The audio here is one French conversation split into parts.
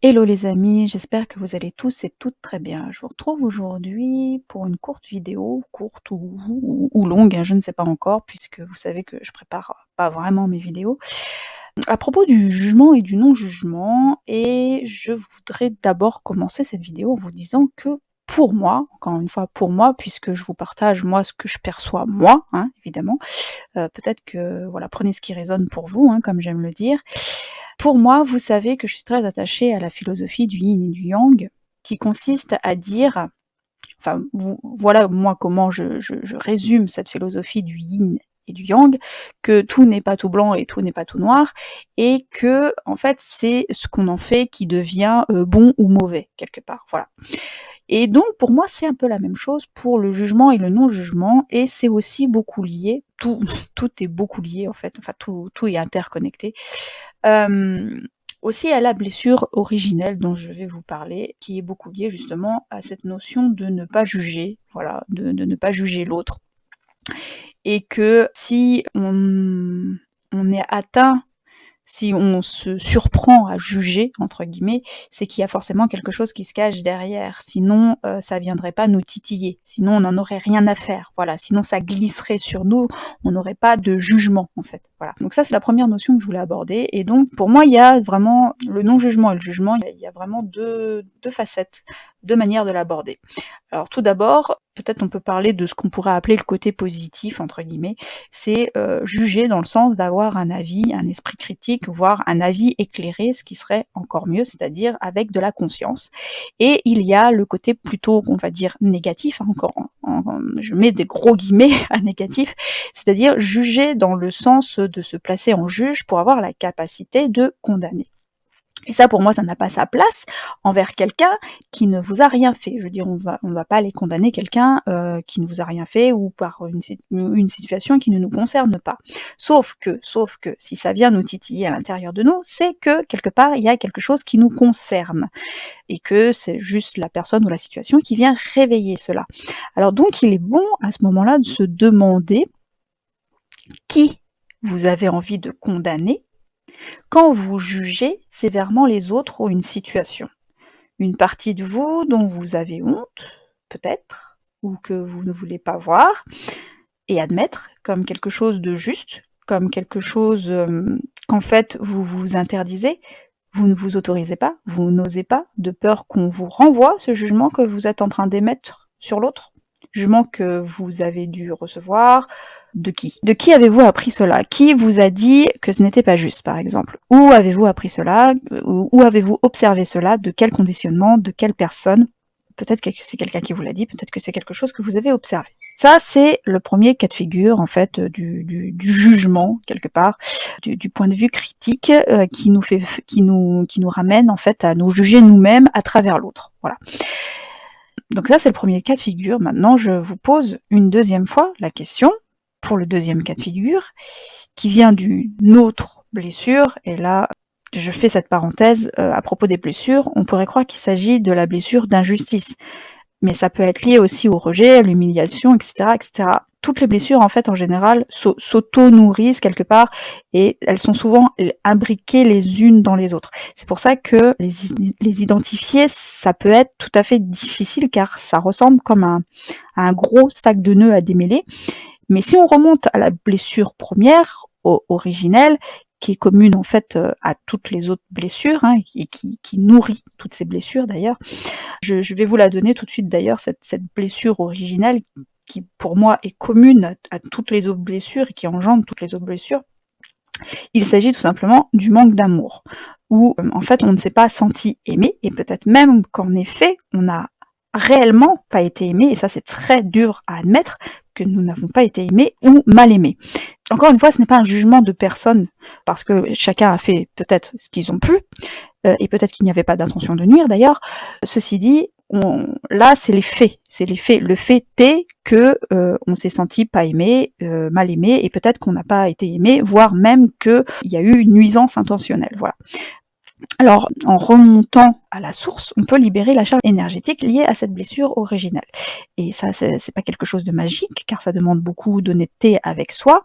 Hello les amis, j'espère que vous allez tous et toutes très bien. Je vous retrouve aujourd'hui pour une courte vidéo, courte ou longue, hein, je ne sais pas encore, puisque vous savez que je prépare pas vraiment mes vidéos, à propos du jugement et du non-jugement. Et je voudrais d'abord commencer cette vidéo en vous disant que pour moi, encore une fois pour moi, puisque je vous partage moi ce que je perçois moi, hein, évidemment, peut-être que voilà, prenez ce qui résonne pour vous, hein, comme j'aime le dire. Pour moi, vous savez que je suis très attachée à la philosophie du yin et du yang, qui consiste à dire, enfin, voilà moi comment je résume cette philosophie du yin et du yang, que tout n'est pas tout blanc et tout n'est pas tout noir, et que en fait c'est ce qu'on en fait qui devient bon ou mauvais quelque part. Voilà. Et donc pour moi c'est un peu la même chose pour le jugement et le non-jugement, et c'est aussi beaucoup lié. Tout, tout est beaucoup lié en fait. Enfin tout est interconnecté. Aussi à la blessure originelle dont je vais vous parler, qui est beaucoup liée justement à cette notion de ne pas juger, voilà, de ne pas juger l'autre. Et que si on est atteint, si on se surprend à juger, entre guillemets, c'est qu'il y a forcément quelque chose qui se cache derrière. Sinon, ça viendrait pas nous titiller. Sinon, on n'en aurait rien à faire. Voilà. Sinon, ça glisserait sur nous. On n'aurait pas de jugement, en fait. Voilà. Donc ça, c'est la première notion que je voulais aborder. Et donc, pour moi, il y a vraiment le non-jugement et le jugement. Il y a vraiment deux facettes, deux manières de l'aborder. Alors tout d'abord, peut-être on peut parler de ce qu'on pourrait appeler le côté positif, entre guillemets, c'est juger dans le sens d'avoir un avis, un esprit critique, voire un avis éclairé, ce qui serait encore mieux, c'est-à-dire avec de la conscience. Et il y a le côté plutôt, on va dire, négatif, hein, encore, je mets des gros guillemets à négatif, c'est-à-dire juger dans le sens de se placer en juge pour avoir la capacité de condamner. Et ça, pour moi, ça n'a pas sa place envers quelqu'un qui ne vous a rien fait. Je veux dire, on va pas aller condamner quelqu'un qui ne vous a rien fait, ou par une situation qui ne nous concerne pas. Sauf que, si ça vient nous titiller à l'intérieur de nous, c'est que quelque part, il y a quelque chose qui nous concerne. Et que c'est juste la personne ou la situation qui vient réveiller cela. Alors donc, il est bon à ce moment-là de se demander qui vous avez envie de condamner quand vous jugez sévèrement les autres ou une situation. Une partie de vous dont vous avez honte, peut-être, ou que vous ne voulez pas voir, et admettre comme quelque chose de juste, comme quelque chose qu'en fait vous vous interdisez, vous ne vous autorisez pas, vous n'osez pas, de peur qu'on vous renvoie ce jugement que vous êtes en train d'émettre sur l'autre, jugement que vous avez dû recevoir. De qui? De qui avez-vous appris cela? Qui vous a dit que ce n'était pas juste, par exemple? Où avez-vous appris cela? Où avez-vous observé cela? De quel conditionnement? De quelle personne? Peut-être que c'est quelqu'un qui vous l'a dit, peut-être que c'est quelque chose que vous avez observé. Ça, c'est le premier cas de figure, en fait, du jugement, quelque part, du point de vue critique, qui nous ramène, en fait, à nous juger nous-mêmes à travers l'autre. Voilà. Donc ça, c'est le premier cas de figure. Maintenant, je vous pose une deuxième fois la question, pour le deuxième cas de figure, qui vient d'une autre blessure. Et là, je fais cette parenthèse à propos des blessures. On pourrait croire qu'il s'agit de la blessure d'injustice, mais ça peut être lié aussi au rejet, à l'humiliation, etc., etc. Toutes les blessures, en fait, en général, s'auto-nourrissent quelque part, et elles sont souvent imbriquées les unes dans les autres. C'est pour ça que les identifier, ça peut être tout à fait difficile, car ça ressemble comme à un gros sac de nœuds à démêler. Mais si on remonte à la blessure première, originelle, qui est commune en fait à toutes les autres blessures, hein, et qui nourrit toutes ces blessures d'ailleurs, je vais vous la donner tout de suite d'ailleurs, cette blessure originelle qui pour moi est commune à toutes les autres blessures et qui engendre toutes les autres blessures. Il s'agit tout simplement du manque d'amour, où en fait on ne s'est pas senti aimé, et peut-être même qu'en effet on n'a réellement pas été aimé, et ça c'est très dur à admettre, que nous n'avons pas été aimés ou mal aimés. Encore une fois, ce n'est pas un jugement de personne, parce que chacun a fait peut-être ce qu'ils ont pu, et peut-être qu'il n'y avait pas d'intention de nuire d'ailleurs. Ceci dit, là c'est les faits, Le fait est que on s'est senti pas aimé, mal aimé, et peut-être qu'on n'a pas été aimé, voire même qu'il y a eu une nuisance intentionnelle. Voilà. Alors, en remontant à la source, on peut libérer la charge énergétique liée à cette blessure originelle. Et ça, c'est pas quelque chose de magique, car ça demande beaucoup d'honnêteté avec soi.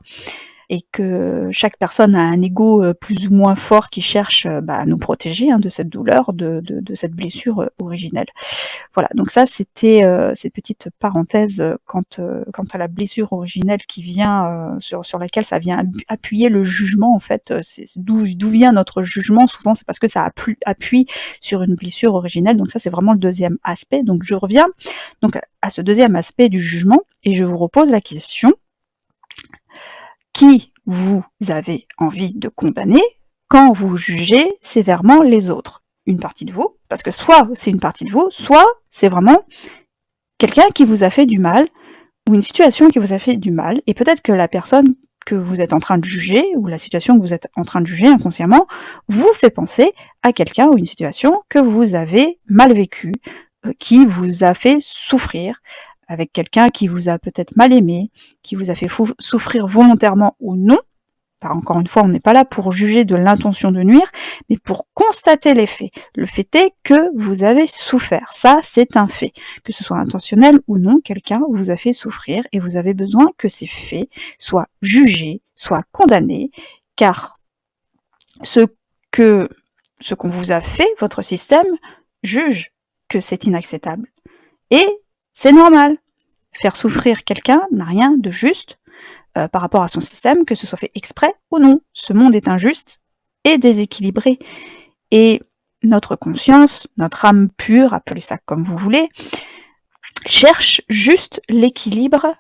et que chaque personne a un ego plus ou moins fort qui cherche à nous protéger de cette douleur, de cette blessure originelle. Voilà, donc ça c'était cette petite parenthèse quant à la blessure originelle qui vient sur laquelle ça vient appuyer le jugement en fait. C'est d'où vient notre jugement. Souvent c'est parce que ça appuie sur une blessure originelle. Donc ça c'est vraiment le deuxième aspect. Donc je reviens donc à ce deuxième aspect du jugement et je vous repose la question: qui vous avez envie de condamner quand vous jugez sévèrement les autres? Une partie de vous, parce que soit c'est une partie de vous, soit c'est vraiment quelqu'un qui vous a fait du mal, ou une situation qui vous a fait du mal, et peut-être que la personne que vous êtes en train de juger, ou la situation que vous êtes en train de juger inconsciemment, vous fait penser à quelqu'un ou une situation que vous avez mal vécue, qui vous a fait souffrir, avec quelqu'un qui vous a peut-être mal aimé, qui vous a fait souffrir volontairement ou non. Encore une fois, on n'est pas là pour juger de l'intention de nuire, mais pour constater les faits. Le fait est que vous avez souffert. Ça, c'est un fait. Que ce soit intentionnel ou non, quelqu'un vous a fait souffrir et vous avez besoin que ces faits soient jugés, soient condamnés, car ce qu'on vous a fait, votre système juge que c'est inacceptable. Et c'est normal. Faire souffrir quelqu'un n'a rien de juste par rapport à son système, que ce soit fait exprès ou non. Ce monde est injuste et déséquilibré. Et notre conscience, notre âme pure, appelez ça comme vous voulez, cherche juste l'équilibre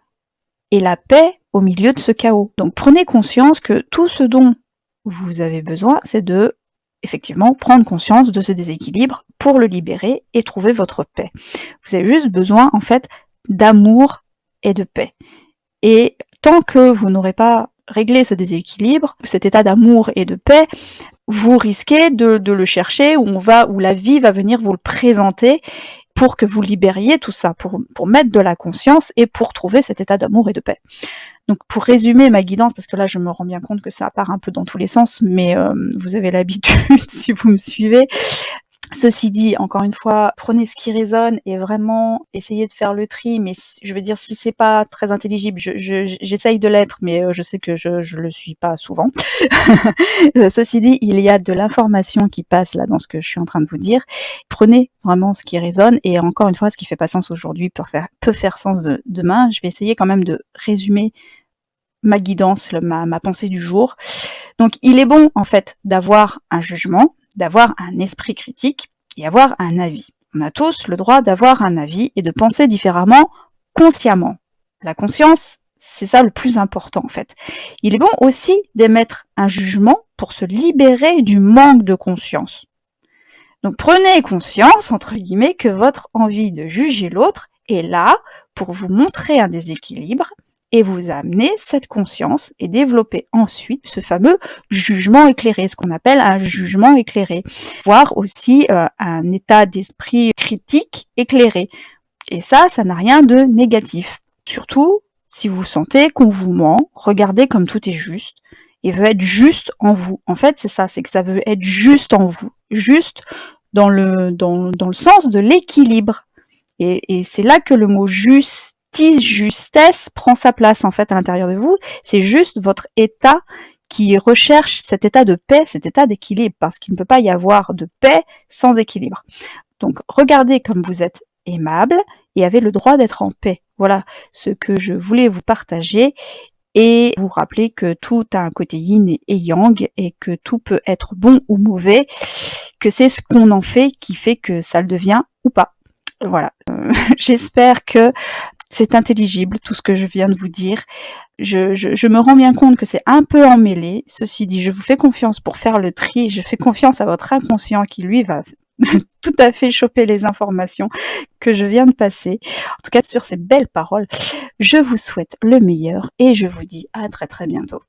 et la paix au milieu de ce chaos. Donc prenez conscience que tout ce dont vous avez besoin, c'est de effectivement prendre conscience de ce déséquilibre pour le libérer et trouver votre paix. Vous avez juste besoin en fait d'amour et de paix. Et tant que vous n'aurez pas réglé ce déséquilibre, cet état d'amour et de paix, vous risquez de le chercher, où la vie va venir vous le présenter pour que vous libériez tout ça, pour mettre de la conscience et pour trouver cet état d'amour et de paix. Donc pour résumer ma guidance, parce que là je me rends bien compte que ça part un peu dans tous les sens, mais vous avez l'habitude si vous me suivez. Ceci dit, encore une fois, prenez ce qui résonne et vraiment essayez de faire le tri, mais je veux dire, si c'est pas très intelligible, j'essaye de l'être, mais je sais que je le suis pas souvent. Ceci dit, il y a de l'information qui passe là dans ce que je suis en train de vous dire. Prenez vraiment ce qui résonne et encore une fois, ce qui fait pas sens aujourd'hui peut faire sens demain. Je vais essayer quand même de résumer ma guidance, ma pensée du jour. Donc, il est bon, en fait, d'avoir un jugement, d'avoir un esprit critique et avoir un avis. On a tous le droit d'avoir un avis et de penser différemment consciemment. La conscience, c'est ça le plus important en fait. Il est bon aussi d'émettre un jugement pour se libérer du manque de conscience. Donc prenez conscience, entre guillemets, que votre envie de juger l'autre est là pour vous montrer un déséquilibre et vous amener cette conscience et développer ensuite ce fameux jugement éclairé, ce qu'on appelle un jugement éclairé, voire aussi un état d'esprit critique éclairé. Et ça n'a rien de négatif. Surtout, si vous sentez qu'on vous ment, regardez comme tout est juste et veut être juste en vous. En fait, c'est ça, c'est que ça veut être juste en vous, juste dans le sens de l'équilibre. Et c'est là que le mot justesse prend sa place en fait à l'intérieur de vous. C'est juste votre état qui recherche cet état de paix, cet état d'équilibre, parce qu'il ne peut pas y avoir de paix sans équilibre. Donc regardez comme vous êtes aimable et avez le droit d'être en paix. Voilà ce que je voulais vous partager et vous rappeler que tout a un côté yin et yang et que tout peut être bon ou mauvais, que c'est ce qu'on en fait qui fait que ça le devient ou pas. Voilà, j'espère que c'est intelligible tout ce que je viens de vous dire. Je me rends bien compte que c'est un peu emmêlé. Ceci dit, je vous fais confiance pour faire le tri. Je fais confiance à votre inconscient qui, lui, va tout à fait choper les informations que je viens de passer. En tout cas, sur ces belles paroles, je vous souhaite le meilleur et je vous dis à très très bientôt.